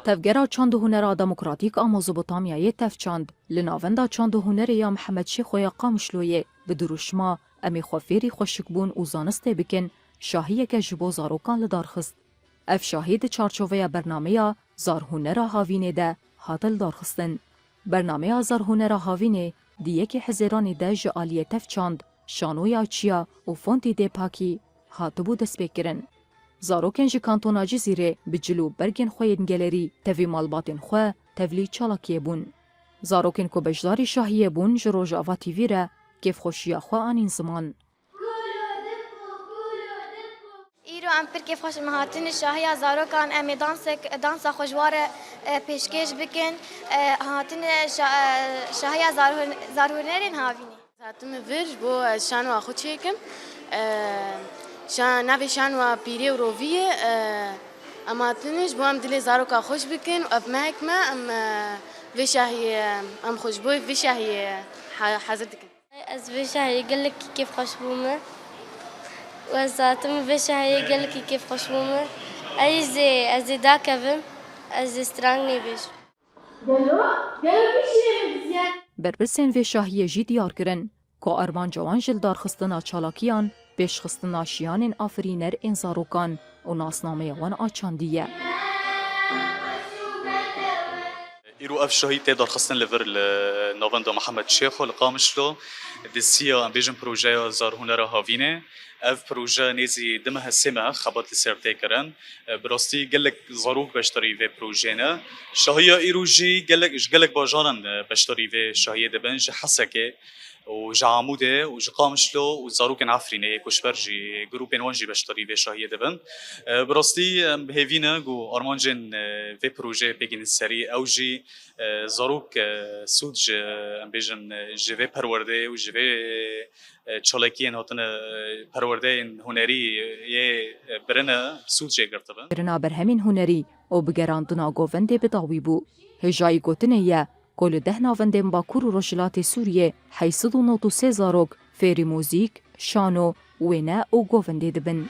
تفگرا چاند هنر دموکراتیک مزوبوتامیای تفچاند لناوندا چاند هنر یا محمد شیخ و قامشلوی به دروشما امی خوفیری خوشکبون او زانسته بکن شاهی که جبو زاروکان لدارخست. اف شاهید چارچوه برنامه زار هنر هاوینه ده هاتل دارخستن. برنامه زار هنر هاوینه دیه که حزیرانی ده جعالی تفچاند شانوی چیا و فونتی ده پاکی هاتبو دست بکرن. زاروکن جی کانتونا جزیره به جلو برگن خوین گلری تفی مالباتن خو تفلی چالاکیه بون. زاروکن کو بجداری شاهیه بون جروج آوا تیوی را کف خوشیا خو آنین زمان. ایرو ام پر کف خوش مهاتن شاهی زاروکان ام دانس خوشوار پیشکش بکن هاتن شاهی زارهنرین هاوینی. هاتم ورج بو شانو خود چیکم شان نوی شانو پیری و رویه اما تنش بو ام دل زاروکا خوش بکن و اب ما ام وشاهی ام خوش بوی وشاهی حاضر دکن. از وشاهی قلك كيف خوش بومه وزاتم وشاهی قلك كيف خوش بومه از دا كفم از استرانگني بيش. بربرسین و شاهی جی دیار کرن که ارمان جوان جل دارخستنا چالاکیان پیش خستنا شیان آفرینر این زاروکان و ناسنامه وان آچاندیه. ایرو اف شاهید تدار خستن لور نواندا محمد شیخ و لقامشلو دسیا ام بیجن پروژه زار هنر هاوینه اف پروژه نیزی دمه سمه خبات لسرته کرن براستی گلک زاروک بشتری و پروژه نه شاهیا ایرو جی گلک باجانن بشتری و شاهیه دبنج حسکه و جاموده و قامشلو و زاروک عفرینه کشورجی گروپ وانجی بشتری و شاهیه دبن براستی هیوینا گو آرمانجن و پروژه بگین سری اوجی زاروک سودج بیجن جوه پرورده و جوه چالاکین هاتن پرورده هنری یه برنه سودج گرفتن. برنا برهمین هنری او بگراندنا گوونده بداوی بو هجای گوتنه یه کل ده ناوندن باکور و رشلات سوریه 893 زاروک فیری موزیک شانو وینه او گوونده دبن.